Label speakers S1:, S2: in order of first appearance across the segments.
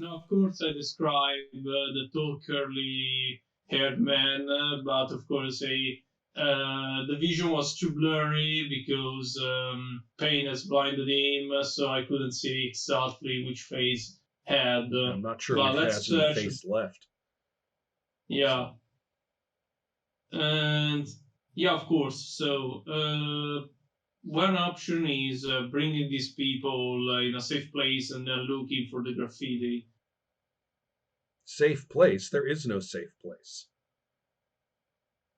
S1: Now, of course, I describe the tall, curly-haired man, but of course, the vision was too blurry because pain has blinded him, so I couldn't see exactly which face had.
S2: I'm not sure
S1: But
S2: which
S1: let's
S2: has any
S1: search.
S2: face left.
S1: Yeah, and yeah, of course. So one option is bringing these people in a safe place and then looking for the graffiti.
S2: Safe place? There is no safe place.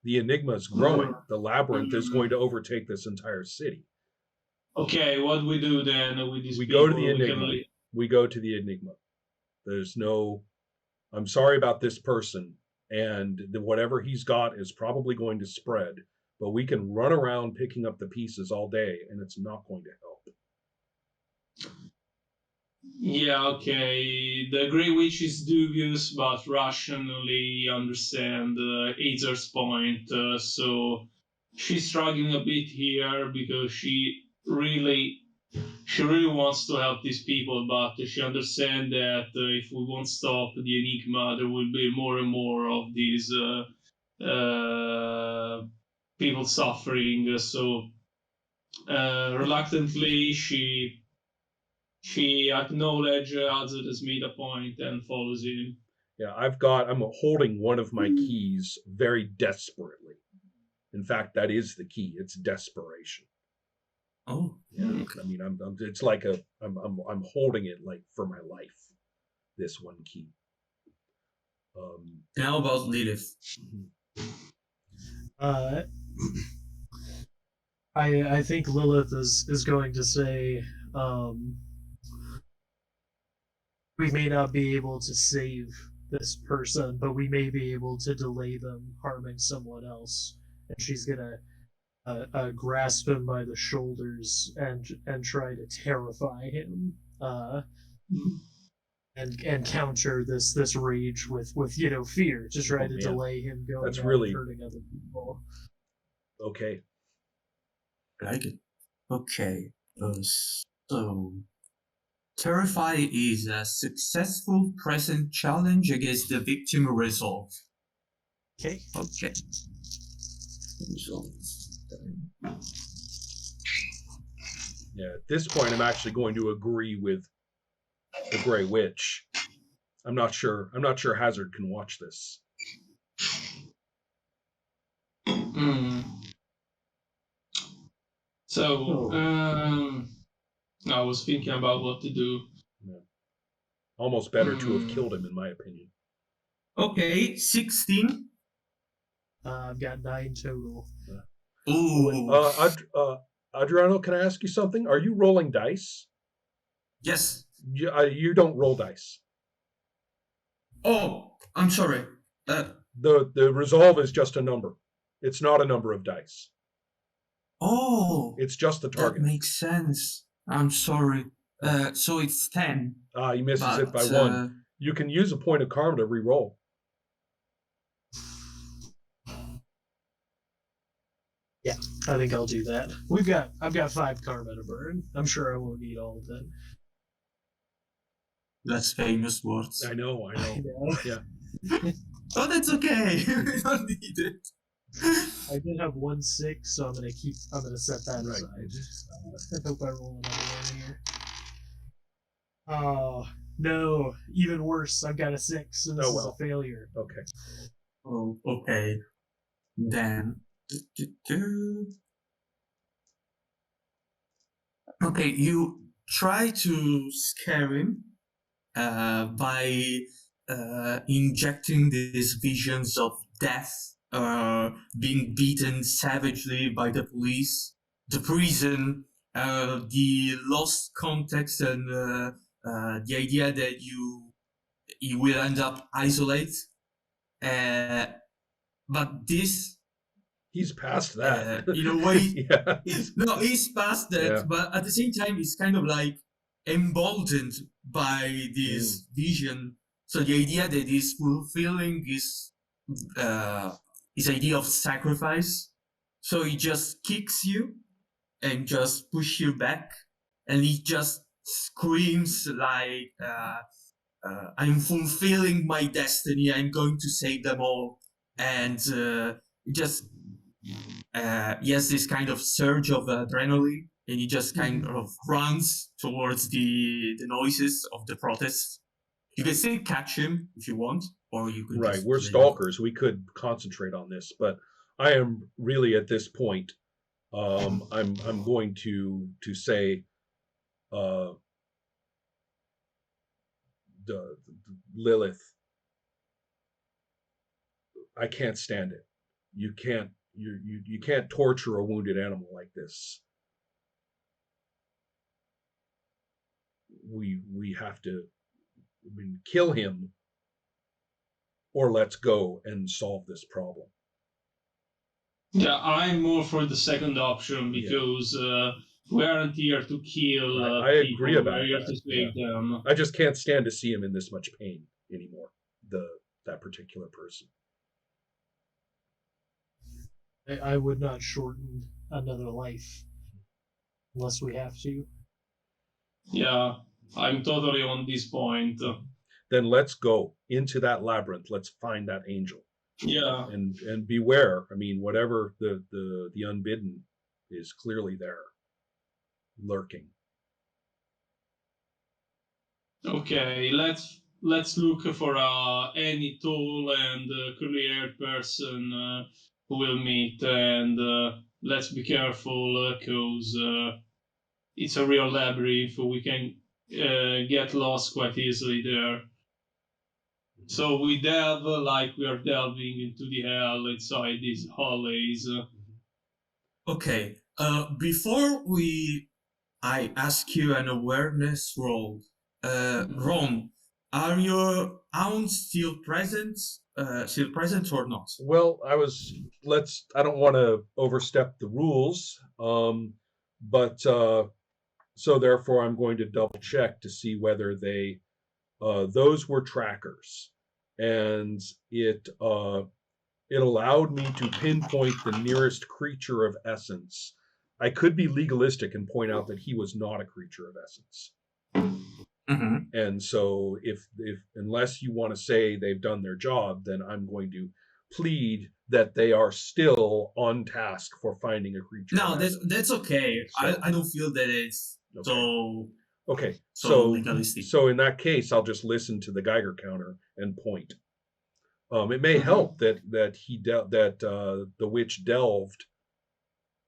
S2: The Enigma is growing. The labyrinth is going to overtake this entire city.
S1: Okay, what do we do then with these
S2: We
S1: people?
S2: go to the Enigma. We go to the Enigma. There's no. I'm sorry about this person, and whatever he's got is probably going to spread. But we can run around picking up the pieces all day, and it's not going to help.
S1: Yeah, okay. The Grey Witch is dubious, but rationally understand Azer's point. So she's struggling a bit here because she really wants to help these people, but she understands that if we won't stop the Enigma, there will be more and more of these people suffering. So reluctantly, she acknowledges Azad has made a point and follows him.
S2: Yeah, I'm holding one of my keys very desperately. In fact, that is the key. It's desperation.
S3: Oh,
S2: yeah. I mean, it's like I'm holding it like for my life. This one key.
S3: How about Lilith?
S4: I think Lilith is going to say, we may not be able to save this person, but we may be able to delay them harming someone else. And she's gonna grasp him by the shoulders and try to terrify him, and counter this rage with fear to try to delay him going
S2: That's
S4: out
S2: really
S4: hurting other people.
S2: Okay.
S3: I like it. Okay. So Terrify is a successful present challenge against the victim resolve.
S4: Okay.
S3: Okay.
S2: Yeah, at this point I'm actually going to agree with the Grey Witch. I'm not sure Hazard can watch this.
S1: So I was thinking about what to do.
S2: Yeah. Almost better to have killed him, in my opinion.
S3: Okay, 16.
S4: I've got 9 total.
S3: Ooh.
S2: Adriano, can I ask you something? Are you rolling dice?
S3: Yes.
S2: You don't roll dice.
S3: Oh, I'm sorry.
S2: The resolve is just a number. It's not a number of dice.
S3: Oh.
S2: It's just the target.
S3: That makes sense. I'm sorry. So it's 10.
S2: He misses it by 1. You can use a point of karma to re-roll.
S4: Yeah, I think I'll do that. I've got 5 karma to burn. I'm sure I won't need all of it.
S3: That's famous words.
S2: I know. Yeah.
S3: Oh, that's okay. We don't need it.
S4: I did have 1 6, so I'm gonna set that aside. I hope I roll another one here. Oh no, even worse. I've got a 6, and this is a failure.
S2: Okay.
S3: Oh, okay. Then. Okay, you try to scare him by injecting these visions of death, being beaten savagely by the police, the prison, the lost context, and the idea that you will end up isolated. But this...
S2: He's past that.
S3: In a way,
S2: yeah.
S3: He's past that, but at the same time, he's kind of like emboldened by this vision. So the idea that he's fulfilling his idea of sacrifice. So he just kicks you and just pushes you back, and he just screams like I'm fulfilling my destiny. I'm going to save them all, and just he has this kind of surge of adrenaline, and he just kind of runs towards the noises of the protests. You can still catch him if you want, or you could.
S2: Right,
S3: just
S2: we're
S3: let him-
S2: stalkers. We could concentrate on this, but I am really at this point. I'm going to say, the Lilith. I can't stand it. You can't torture a wounded animal like this. We have to, kill him, or let's go and solve this problem.
S1: Yeah, I'm more for the second option because we aren't here to kill
S2: Right, I
S1: people.
S2: agree about
S1: We're here
S2: that,
S1: to save them.
S2: I just can't stand to see him in this much pain anymore. That particular person.
S4: I would not shorten another life unless we have to.
S1: Yeah, I'm totally on this point.
S2: Then let's go into that labyrinth. Let's find that angel.
S1: Yeah.
S2: And beware. Whatever the unbidden is clearly there, lurking.
S1: Okay, let's look for any tall and curly-haired person who will meet, and let's be careful because it's a real labyrinth. We can get lost quite easily there. So we delve like we are delving into the hell inside these hallways.
S3: Okay. Before I ask you an awareness roll. Ron, are your hounds still present? Or not?
S2: Well, I don't want to overstep the rules, but so therefore I'm going to double check to see whether those were trackers, and it allowed me to pinpoint the nearest creature of essence. I could be legalistic and point out that he was not a creature of essence.
S3: Mm-hmm.
S2: And so if unless you want to say they've done their job, then I'm going to plead that they are still on task for finding a creature.
S3: No, that's okay.
S2: So,
S3: I don't feel that it's so
S2: okay.
S3: so legalistic.
S2: So in that case, I'll just listen to the Geiger counter and point. It may help that the witch delved,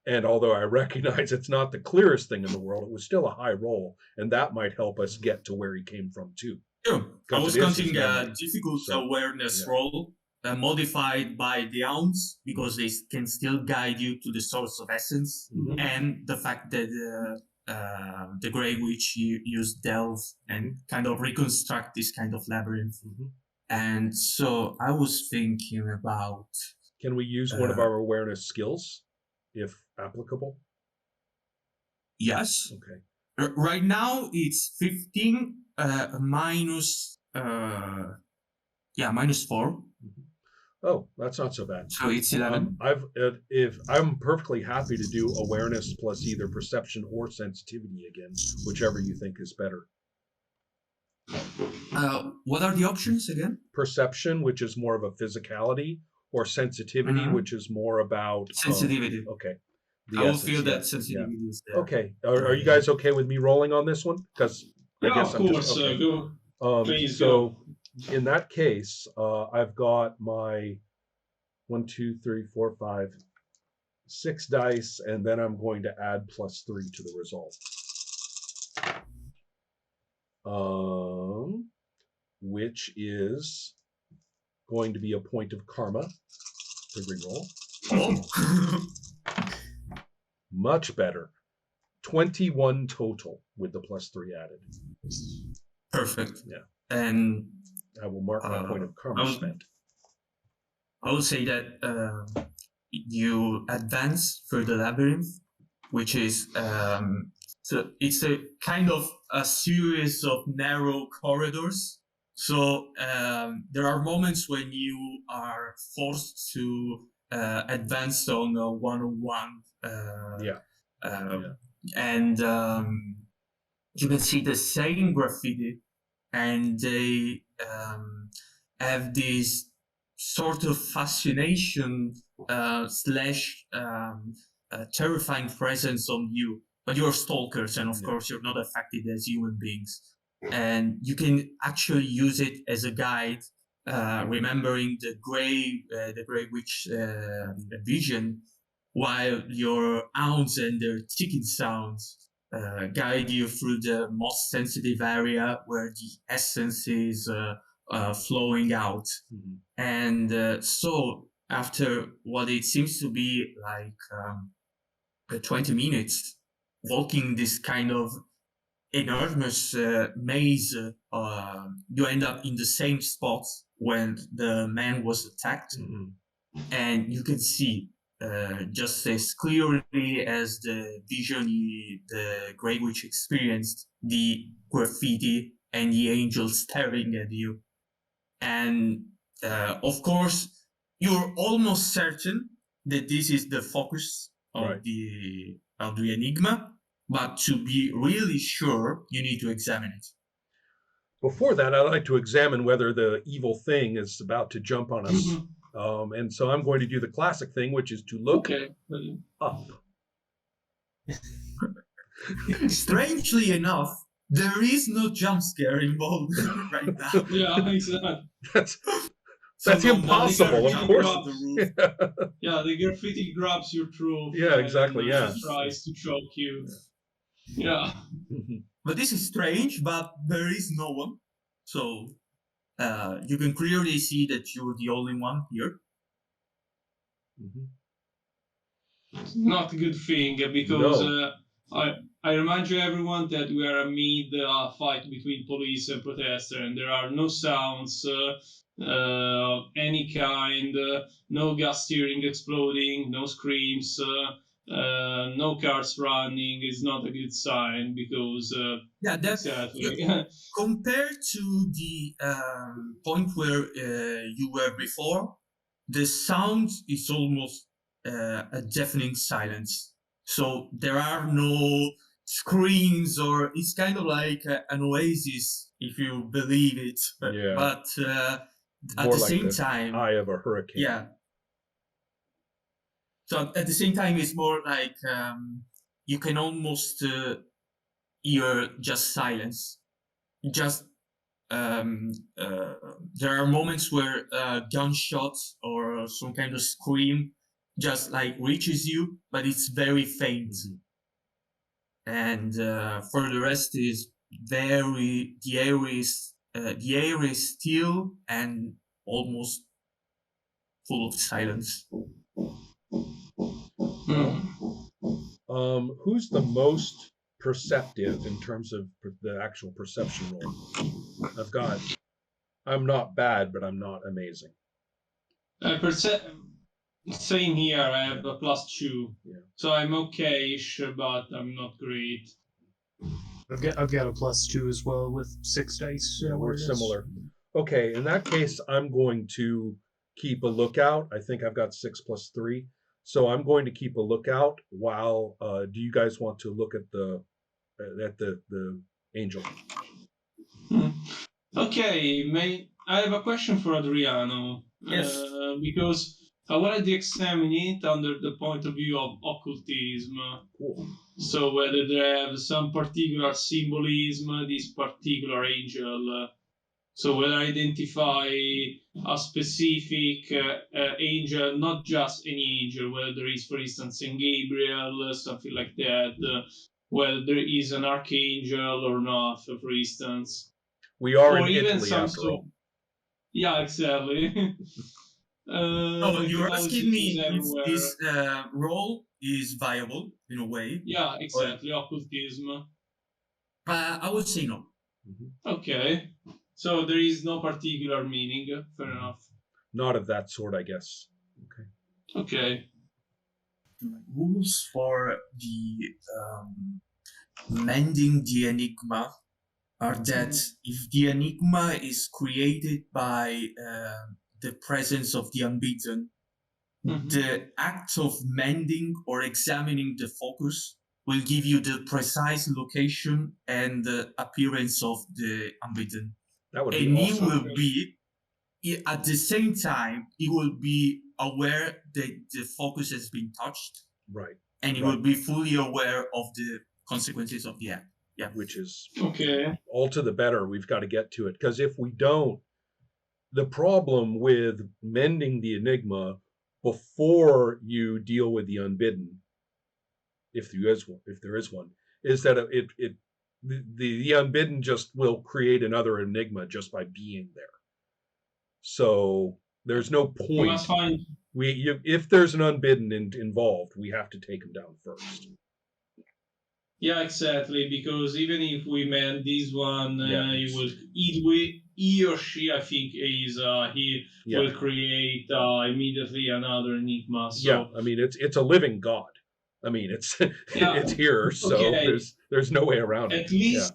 S2: and although I recognize it's not the clearest thing in the world, it was still a high roll, and that might help us get to where he came from too.
S3: Sure. I was counting a difficult awareness
S2: yeah.
S3: roll modified by the ounce because they can still guide you to the source of essence, and the fact that the Grey Witch used delve and kind of reconstruct this kind of labyrinth. And so I was thinking about...
S2: Can we use one of our awareness skills, if applicable?
S3: Yes.
S2: Okay.
S3: Right now it's 15 minus... minus 4.
S2: Oh, that's not so bad.
S3: So it's 11.
S2: If I'm perfectly happy to do awareness plus either perception or sensitivity again, whichever you think is better.
S3: What are the options again?
S2: Perception, which is more of a physicality, or sensitivity, which is more about
S3: sensitivity.
S2: Okay.
S3: I will feel that sensitivity is there.
S2: Okay. Are you guys okay with me rolling on this one? Because I guess
S1: of course. Okay. Go. Please
S2: go. In that case, I've got my 1, 2, 3, 4, 5, 6 dice, and then I'm going to add +3 to the result. Which is going to be a point of karma to reroll.
S3: Oh.
S2: Much better. 21 total with the +3 added.
S3: Perfect.
S2: Yeah.
S3: And
S2: I will mark my point of karma spent.
S3: I will say that you advance through the labyrinth, which is so it's a kind of a series of narrow corridors. So there are moments when you are forced to advance on a one-on-one. And you can see the same graffiti and they have this sort of fascination slash terrifying presence on you. But you're stalkers, and of course you're not affected as human beings. And you can actually use it as a guide, remembering the gray witch vision, while your hounds and their ticking sounds guide you through the most sensitive area where the essence is flowing out. And so after what it seems to be like 20 minutes walking this kind of enormous maze, you end up in the same spot when the man was attacked. And you can see just as clearly as the vision the Grey Witch experienced, the graffiti and the angel staring at you. And of course, you're almost certain that this is the focus of the Enigma, but to be really sure, you need to examine it.
S2: Before that, I'd like to examine whether the evil thing is about to jump on us. And so I'm going to do the classic thing, which is to look up.
S3: Strangely enough, there is no jump scare involved right now.
S1: Yeah, exactly.
S2: That's impossible, of course.
S1: Yeah, the graffiti grabs your throat.
S2: Yeah, exactly. Yeah,
S1: tries to choke you. Yeah.
S3: But this is strange, but there is no one. So you can clearly see that you're the only one here.
S1: Not a good thing, because I remind you, everyone, that we are amid a fight between police and protesters, and there are no sounds of any kind, no gas steering exploding, no screams, no cars running. Is not a good sign, because
S3: that's
S1: exactly.
S3: Compared to the point where you were before, the sound is almost a deafening silence. So there are no screams, or it's kind of like an oasis, if you believe it. But at the same time,
S2: eye of a hurricane.
S3: Yeah. So at the same time, it's more like you can almost hear just silence. Just there are moments where gunshots or some kind of scream just like reaches you, but it's very faint. And for the rest is the air is still and almost full of silence.
S2: Who's the most perceptive in terms of the actual perception roll? I'm not bad, but I'm not amazing.
S1: Same here. I have a +2, so I'm okay-ish, but I'm not great.
S4: I've got a +2 as well with 6 dice.
S2: Yeah, we're similar. Okay, in that case, I'm going to keep a lookout. I think I've got 6 + 3, so I'm going to keep a lookout. While do you guys want to look at the angel?
S1: Okay, I have a question for Adriano.
S3: Yes.
S1: Because I wanted to examine it under the point of view of occultism.
S2: Cool.
S1: So whether they have some particular symbolism, this particular angel. So whether I identify a specific angel, not just any angel, whether there is, for instance, Saint Gabriel, something like that, whether there is an archangel or not, for instance.
S2: We are in Italy, after all.
S1: Yeah, exactly.
S3: You're asking me if this role is viable in a way?
S1: Yeah, exactly. Occultism.
S3: I would say no.
S1: Okay. So there is no particular meaning. Fair enough.
S2: Not of that sort, I guess.
S1: Okay.
S3: Rules for the mending the Enigma are that if the Enigma is created by the presence of the unbeaten, the act of mending or examining the focus will give you the precise location and the appearance of the unbeaten.
S2: That would
S3: and
S2: be
S3: he
S2: awesome.
S3: will be at the same time he will be aware that the focus has been touched,
S2: Right.
S3: and he
S2: Right.
S3: will be fully aware of the consequences of the act. Yeah.
S2: Which is
S1: Okay.
S2: all to the better. We've got to get to it, because if we don't, the problem with mending the Enigma before you deal with the unbidden, if there is one, is that the unbidden just will create another Enigma just by being there. So there's no
S1: We
S2: point.
S1: must find.
S2: If there's an unbidden involved, we have to take him down first.
S1: Yeah, exactly. Because even if we mend this one,
S2: Yeah,
S1: he or she, I think, he
S2: Yeah.
S1: will create immediately another Enigma. So
S2: Yeah, I mean it's a living god. I mean it's
S1: Yeah.
S2: it's here, so
S1: Okay.
S2: there's no way around it.
S1: at least,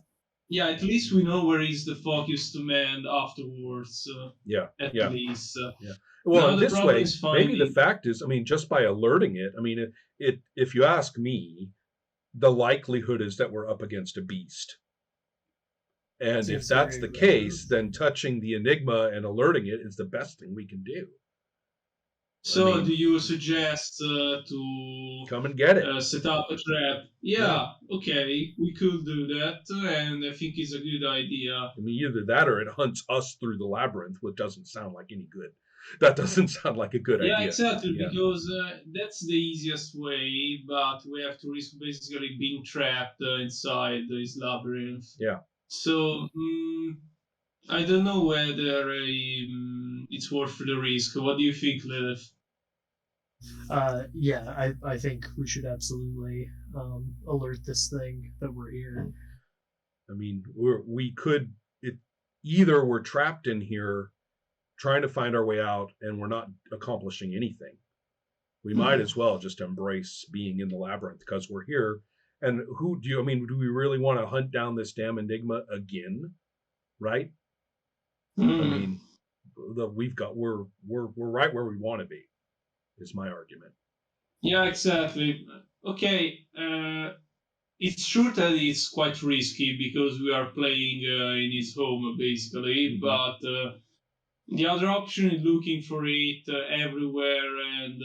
S1: at least we know where is the focus to mend afterwards.
S2: Yeah,
S1: At
S2: yeah.
S1: least.
S2: Well,
S1: Now
S2: and
S1: the
S2: this
S1: problem
S2: way,
S1: is
S2: maybe the
S1: finding.
S2: fact is, I mean, just by alerting it, I mean, if you ask me, the likelihood is that we're up against a beast. And if
S4: Seems
S2: that's
S4: very
S2: the case,
S4: aggressive.
S2: then touching the Enigma and alerting it is the best thing we can do.
S1: So,
S2: mean-
S1: do you suggest to
S2: Come and get it.
S1: set up a trap? Yeah, okay, we could do that, and I think it's a good idea.
S2: I mean, either that or it hunts us through the labyrinth, which doesn't sound like any good. That doesn't sound like a good
S1: Yeah,
S2: idea.
S1: exactly,
S2: Yeah.
S1: because that's the easiest way, but we have to risk basically being trapped inside this labyrinth.
S2: Yeah.
S1: So, I don't know whether it's worth the risk. What do you think, Lilith?
S4: Yeah, I think we should absolutely alert this thing that we're here.
S2: I mean, we could either we're trapped in here trying to find our way out and we're not accomplishing anything. We might as well just embrace being in the labyrinth because we're here. And do we really want to hunt down this damn Enigma again? Right? I mean, we're right where we want to be, is my argument.
S1: Yeah, exactly. Okay, it's true that it's quite risky because we are playing in his home basically, but the other option is looking for it everywhere, and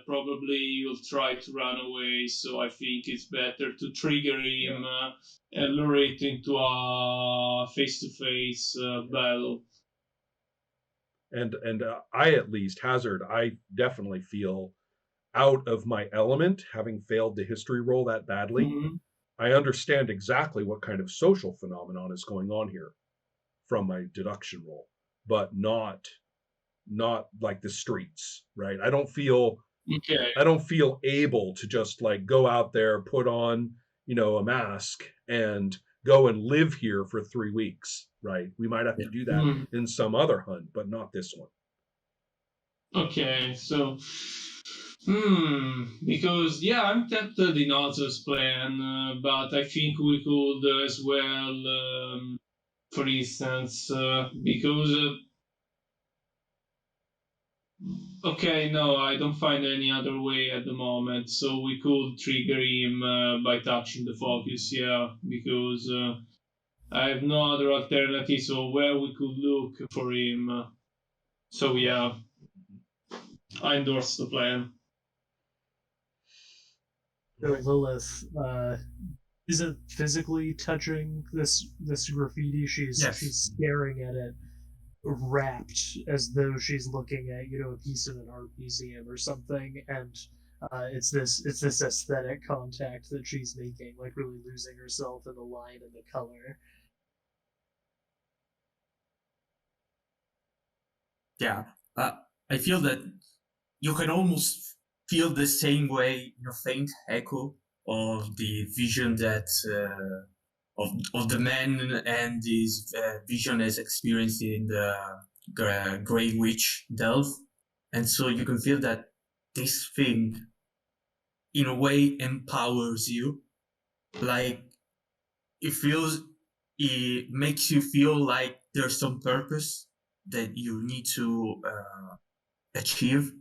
S1: probably you'll try to run away. So I think it's better to trigger him and lure it into a face-to-face battle.
S2: And I at least Hazard, I definitely feel out of my element, having failed the history roll that badly.
S1: Mhm.
S2: I understand exactly what kind of social phenomenon is going on here from my deduction roll, but not like the streets, right? I don't feel able to just like go out there, put on, a mask and go and live here for 3 weeks, right? We might have to do that in some other hunt, but not this one.
S1: Okay, so because I'm tempted in Otto's plan, but I think we could as well, for instance, because okay, no, I don't find any other way at the moment. So we could trigger him by touching the focus, because I have no other alternative. So where we could look for him. So I endorse the plan.
S4: So Lilith isn't physically touching this graffiti. She's staring at it, rapt, as though she's looking at a piece of an art museum or something, and it's this aesthetic contact that she's making, like really losing herself in the line and the color.
S3: Yeah, I feel that you can almost feel the same way, faint echo of the vision that of the man and his vision is experienced in the Grey Witch Delve, and so you can feel that this thing, in a way, empowers you. Like it makes you feel like there's some purpose that you need to achieve,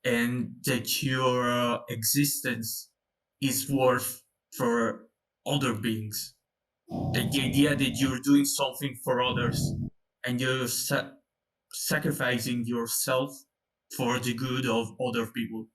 S3: and that your existence is worth for other beings. The idea that you're doing something for others and you're sacrificing yourself for the good of other people.